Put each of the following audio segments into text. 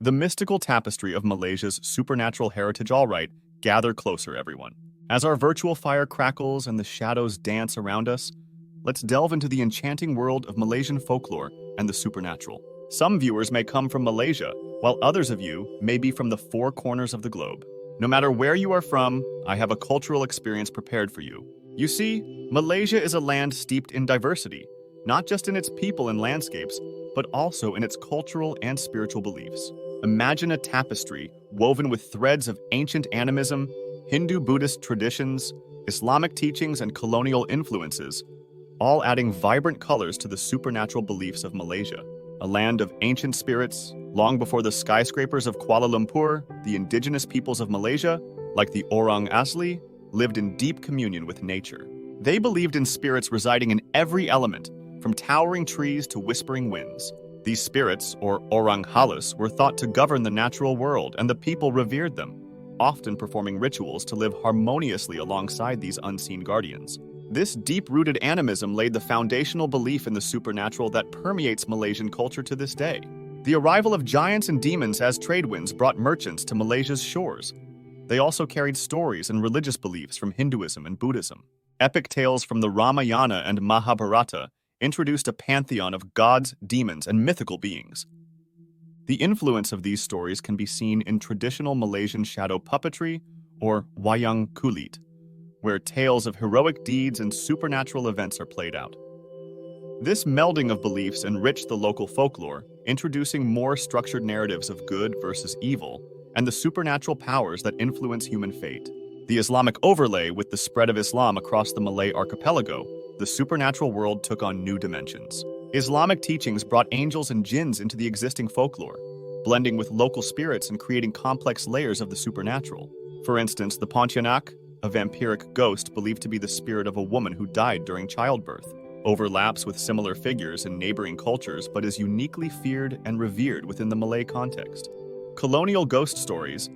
The mystical tapestry of Malaysia's supernatural heritage. All right, gather closer, everyone. As our virtual fire crackles and the shadows dance around us, let's delve into the enchanting world of Malaysian folklore and the supernatural. Some viewers may come from Malaysia, while others of you may be from the four corners of the globe. No matter where you are from, I have a cultural experience prepared for you. You see, Malaysia is a land steeped in diversity, not just in its people and landscapes, but also in its cultural and spiritual beliefs. Imagine a tapestry woven with threads of ancient animism, Hindu-Buddhist traditions, Islamic teachings, and colonial influences, all adding vibrant colors to the supernatural beliefs of Malaysia. A land of ancient spirits, long before the skyscrapers of Kuala Lumpur, the indigenous peoples of Malaysia, like the Orang Asli, lived in deep communion with nature. They believed in spirits residing in every element, from towering trees to whispering winds. These spirits, or Orang Halus, were thought to govern the natural world, and the people revered them, often performing rituals to live harmoniously alongside these unseen guardians. This deep-rooted animism laid the foundational belief in the supernatural that permeates Malaysian culture to this day. The arrival of giants and demons as trade winds brought merchants to Malaysia's shores. They also carried stories and religious beliefs from Hinduism and Buddhism. Epic tales from the Ramayana and Mahabharata introduced a pantheon of gods, demons, and mythical beings. The influence of these stories can be seen in traditional Malaysian shadow puppetry, or wayang kulit, where tales of heroic deeds and supernatural events are played out. This melding of beliefs enriched the local folklore, introducing more structured narratives of good versus evil and the supernatural powers that influence human fate. The Islamic overlay with the spread of Islam across the Malay archipelago, the supernatural world took on new dimensions. Islamic teachings brought angels and jinns into the existing folklore, blending with local spirits and creating complex layers of the supernatural. For instance, the Pontianak, a vampiric ghost believed to be the spirit of a woman who died during childbirth, overlaps with similar figures in neighboring cultures but is uniquely feared and revered within the Malay context. Colonial ghost stories.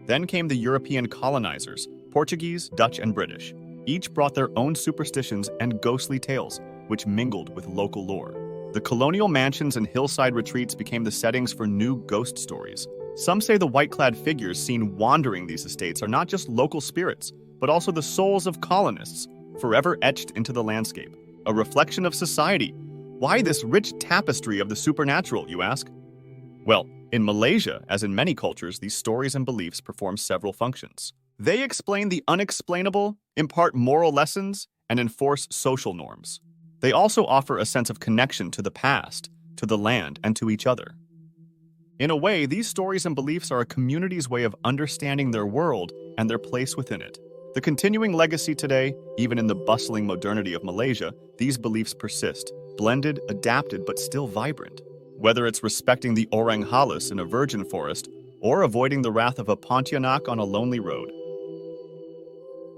Then came the European colonizers, Portuguese, Dutch, and British. Each brought their own superstitions and ghostly tales, which mingled with local lore. The colonial mansions and hillside retreats became the settings for new ghost stories. Some say the white-clad figures seen wandering these estates are not just local spirits, but also the souls of colonists, forever etched into the landscape. A reflection of society. Why this rich tapestry of the supernatural, you ask? Well, in Malaysia, as in many cultures, these stories and beliefs perform several functions. They explain the unexplainable, impart moral lessons, and enforce social norms. They also offer a sense of connection to the past, to the land, and to each other. In a way, these stories and beliefs are a community's way of understanding their world and their place within it. The continuing legacy today, even in the bustling modernity of Malaysia, these beliefs persist, blended, adapted, but still vibrant. Whether it's respecting the Orang Halus in a virgin forest or avoiding the wrath of a Pontianak on a lonely road,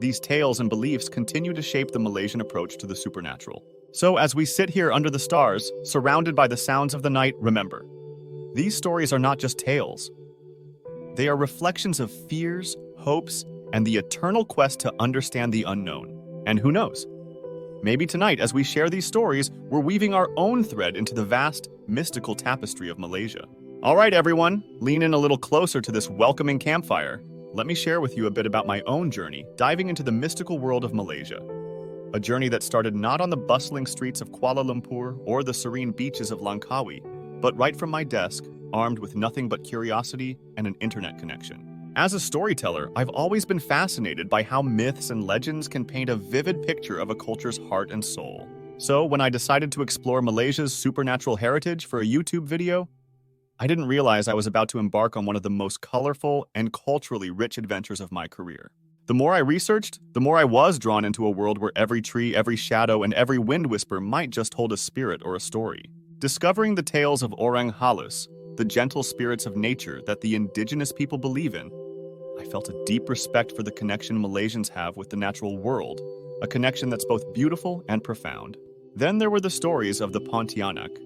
these tales and beliefs continue to shape the Malaysian approach to the supernatural. So as we sit here under the stars, surrounded by the sounds of the night, remember, these stories are not just tales. They are reflections of fears, hopes, and the eternal quest to understand the unknown. And who knows? Maybe tonight, as we share these stories, we're weaving our own thread into the vast, mystical tapestry of Malaysia. All right, everyone, lean in a little closer to this welcoming campfire. Let me share with you a bit about my own journey, diving into the mystical world of Malaysia. A journey that started not on the bustling streets of Kuala Lumpur or the serene beaches of Langkawi, but right from my desk, armed with nothing but curiosity and an internet connection. As a storyteller, I've always been fascinated by how myths and legends can paint a vivid picture of a culture's heart and soul. So when I decided to explore Malaysia's supernatural heritage for a YouTube video, I didn't realize I was about to embark on one of the most colorful and culturally rich adventures of my career. The more I researched, the more I was drawn into a world where every tree, every shadow, and every wind whisper might just hold a spirit or a story. Discovering the tales of Orang Halus, the gentle spirits of nature that the indigenous people believe in, I felt a deep respect for the connection Malaysians have with the natural world, a connection that's both beautiful and profound. Then there were the stories of the Pontianak,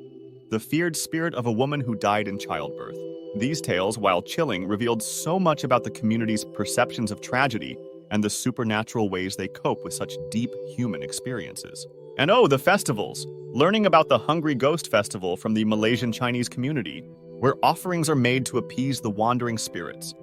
the feared spirit of a woman who died in childbirth. These tales, while chilling, revealed so much about the community's perceptions of tragedy and the supernatural ways they cope with such deep human experiences. And oh, the festivals! Learning about the Hungry Ghost Festival from the Malaysian Chinese community, where offerings are made to appease the wandering spirits.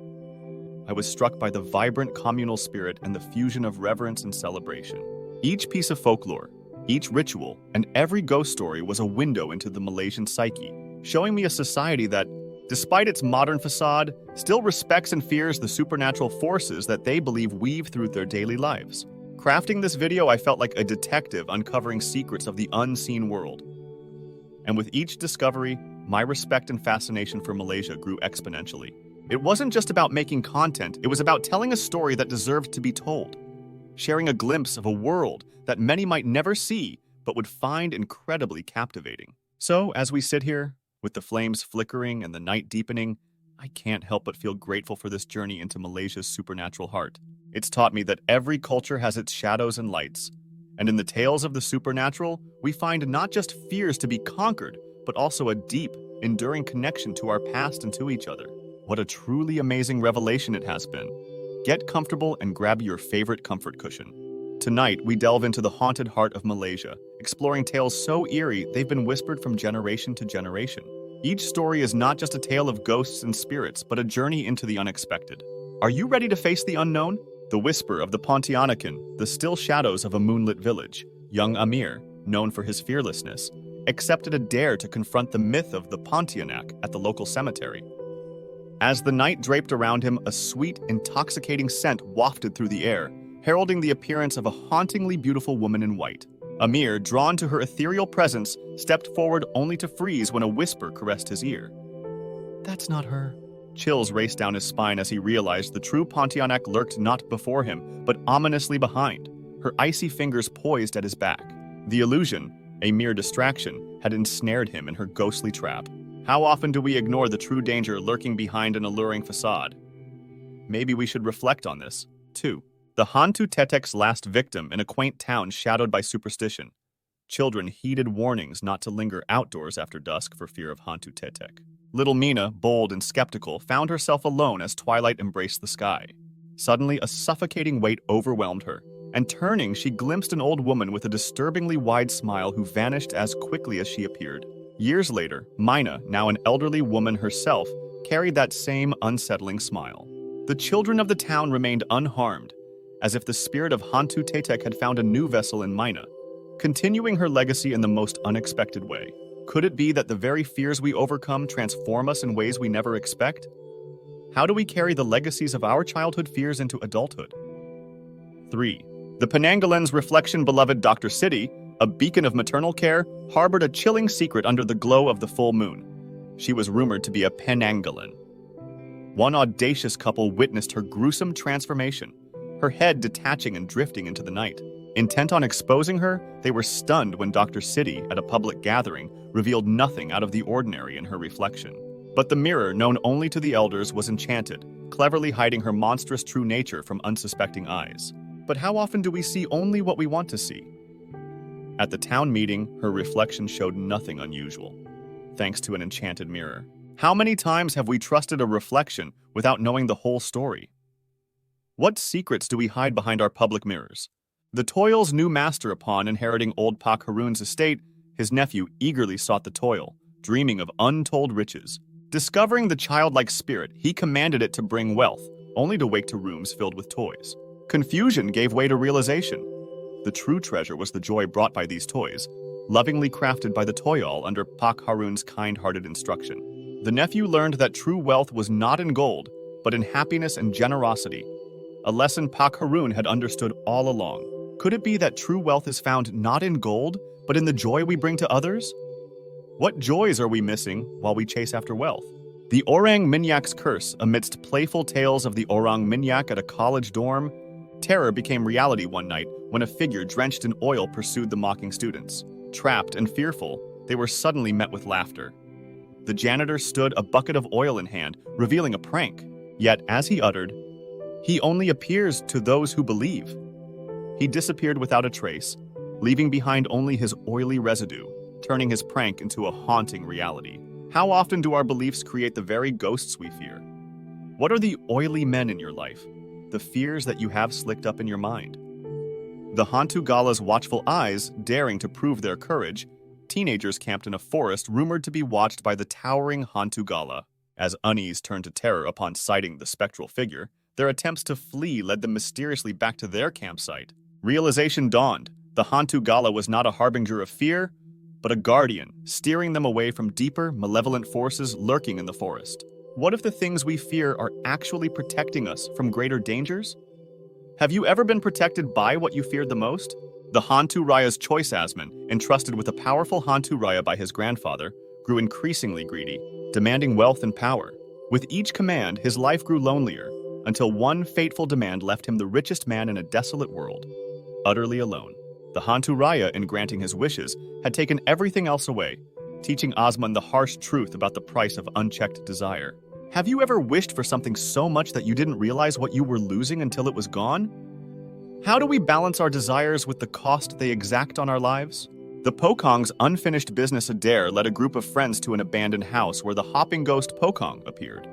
I was struck by the vibrant communal spirit and the fusion of reverence and celebration. Each piece of folklore, each ritual, and every ghost story was a window into the Malaysian psyche, showing me a society that, despite its modern facade, still respects and fears the supernatural forces that they believe weave through their daily lives. Crafting this video, I felt like a detective uncovering secrets of the unseen world. And with each discovery, my respect and fascination for Malaysia grew exponentially. It wasn't just about making content, it was about telling a story that deserved to be told, sharing a glimpse of a world that many might never see but would find incredibly captivating. So, as we sit here, with the flames flickering and the night deepening, I can't help but feel grateful for this journey into Malaysia's supernatural heart. It's taught me that every culture has its shadows and lights, and in the tales of the supernatural, we find not just fears to be conquered, but also a deep, enduring connection to our past and to each other. What a truly amazing revelation it has been. Get comfortable and grab your favorite comfort cushion. Tonight, we delve into the haunted heart of Malaysia, exploring tales so eerie they've been whispered from generation to generation. Each story is not just a tale of ghosts and spirits, but a journey into the unexpected. Are you ready to face the unknown? The whisper of the Pontianak, the still shadows of a moonlit village. Young Amir, known for his fearlessness, accepted a dare to confront the myth of the Pontianak at the local cemetery. As the night draped around him, a sweet, intoxicating scent wafted through the air, heralding the appearance of a hauntingly beautiful woman in white. Amir, drawn to her ethereal presence, stepped forward only to freeze when a whisper caressed his ear. "That's not her." Chills raced down his spine as he realized the true Pontianak lurked not before him, but ominously behind, her icy fingers poised at his back. The illusion, a mere distraction, had ensnared him in her ghostly trap. How often do we ignore the true danger lurking behind an alluring facade? Maybe we should reflect on this, too. The Hantu Tetek's last victim in a quaint town shadowed by superstition. Children heeded warnings not to linger outdoors after dusk for fear of Hantu Tetek. Little Mina, bold and skeptical, found herself alone as twilight embraced the sky. Suddenly, a suffocating weight overwhelmed her, and turning, she glimpsed an old woman with a disturbingly wide smile who vanished as quickly as she appeared. Years later, Mina, now an elderly woman herself, carried that same unsettling smile. The children of the town remained unharmed, as if the spirit of Hantu Tetek had found a new vessel in Mina, continuing her legacy in the most unexpected way. Could it be that the very fears we overcome transform us in ways we never expect? How do we carry the legacies of our childhood fears into adulthood? 3. The Penanggalan's reflection-beloved Dr. Siti, a beacon of maternal care, harbored a chilling secret under the glow of the full moon. She was rumored to be a Penanggalan. One audacious couple witnessed her gruesome transformation, her head detaching and drifting into the night. Intent on exposing her, they were stunned when Dr. Siti, at a public gathering, revealed nothing out of the ordinary in her reflection. But the mirror, known only to the elders, was enchanted, cleverly hiding her monstrous true nature from unsuspecting eyes. But how often do we see only what we want to see? At the town meeting, her reflection showed nothing unusual, thanks to an enchanted mirror. How many times have we trusted a reflection without knowing the whole story? What secrets do we hide behind our public mirrors? The toil's new master, upon inheriting old Pak Harun's estate, his nephew eagerly sought the toil, dreaming of untold riches. Discovering the childlike spirit, he commanded it to bring wealth, only to wake to rooms filled with toys. Confusion gave way to realization. The true treasure was the joy brought by these toys, lovingly crafted by the toyol under Pak Harun's kind-hearted instruction. The nephew learned that true wealth was not in gold, but in happiness and generosity, a lesson Pak Harun had understood all along. Could it be that true wealth is found not in gold, but in the joy we bring to others? What joys are we missing while we chase after wealth? The Orang Minyak's curse. Amidst playful tales of the Orang Minyak at a college dorm, terror became reality one night when a figure drenched in oil pursued the mocking students. Trapped and fearful, they were suddenly met with laughter. The janitor stood, a bucket of oil in hand, revealing a prank. Yet, as he uttered, "He only appears to those who believe," he disappeared without a trace, leaving behind only his oily residue, turning his prank into a haunting reality. How often do our beliefs create the very ghosts we fear? What are the oily men in your life? The fears that you have slicked up in your mind? The Hantu Gala's watchful eyes, daring to prove their courage, teenagers camped in a forest rumored to be watched by the towering Hantu Gala. As unease turned to terror upon sighting the spectral figure, their attempts to flee led them mysteriously back to their campsite. Realization dawned. The Hantu Gala was not a harbinger of fear, but a guardian, steering them away from deeper, malevolent forces lurking in the forest. What if the things we fear are actually protecting us from greater dangers? Have you ever been protected by what you feared the most? The Hantu Raya's choice Asman, entrusted with a powerful Hantu Raya by his grandfather, grew increasingly greedy, demanding wealth and power. With each command, his life grew lonelier, until one fateful demand left him the richest man in a desolate world, utterly alone. The Hantu Raya, in granting his wishes, had taken everything else away, teaching Osman the harsh truth about the price of unchecked desire. Have you ever wished for something so much that you didn't realize what you were losing until it was gone? How do we balance our desires with the cost they exact on our lives? The Pokong's unfinished business Adair led a group of friends to an abandoned house where the hopping ghost Pokong appeared.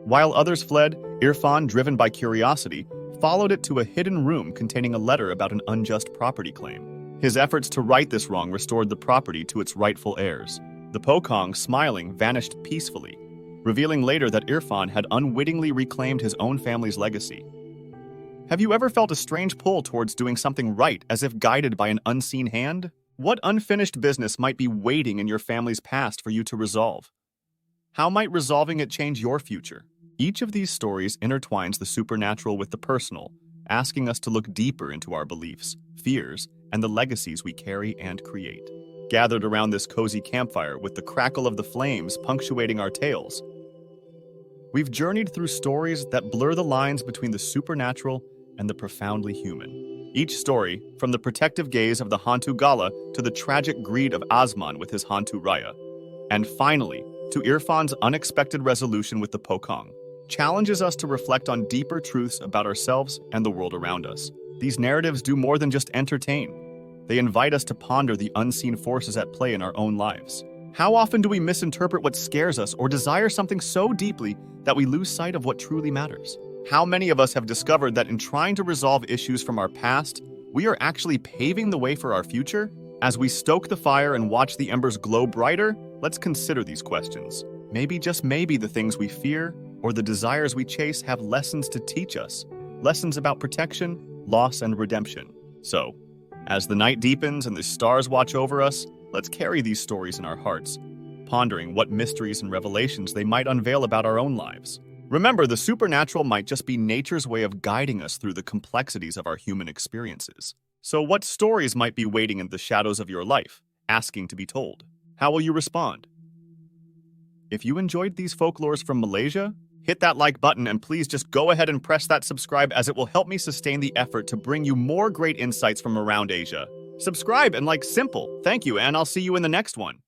While others fled, Irfan, driven by curiosity, followed it to a hidden room containing a letter about an unjust property claim. His efforts to right this wrong restored the property to its rightful heirs. The Pokong, smiling, vanished peacefully, revealing later that Irfan had unwittingly reclaimed his own family's legacy. Have you ever felt a strange pull towards doing something right, as if guided by an unseen hand? What unfinished business might be waiting in your family's past for you to resolve? How might resolving it change your future? Each of these stories intertwines the supernatural with the personal, asking us to look deeper into our beliefs, fears, and the legacies we carry and create. Gathered around this cozy campfire with the crackle of the flames punctuating our tales, we've journeyed through stories that blur the lines between the supernatural and the profoundly human. Each story, from the protective gaze of the Hantu Gala to the tragic greed of Osman with his Hantu Raya, and finally, to Irfan's unexpected resolution with the Pokong, challenges us to reflect on deeper truths about ourselves and the world around us. These narratives do more than just entertain. They invite us to ponder the unseen forces at play in our own lives. How often do we misinterpret what scares us or desire something so deeply that we lose sight of what truly matters? How many of us have discovered that in trying to resolve issues from our past, we are actually paving the way for our future? As we stoke the fire and watch the embers glow brighter, let's consider these questions. Maybe, just maybe, the things we fear or the desires we chase have lessons to teach us. Lessons about protection, loss, and redemption. So, as the night deepens and the stars watch over us, let's carry these stories in our hearts, pondering what mysteries and revelations they might unveil about our own lives. Remember, the supernatural might just be nature's way of guiding us through the complexities of our human experiences. So what stories might be waiting in the shadows of your life, asking to be told? How will you respond? If you enjoyed these folklores from Malaysia, hit that like button and please just go ahead and press that subscribe, as it will help me sustain the effort to bring you more great insights from around Asia. Subscribe and like, simple. Thank you, and I'll see you in the next one.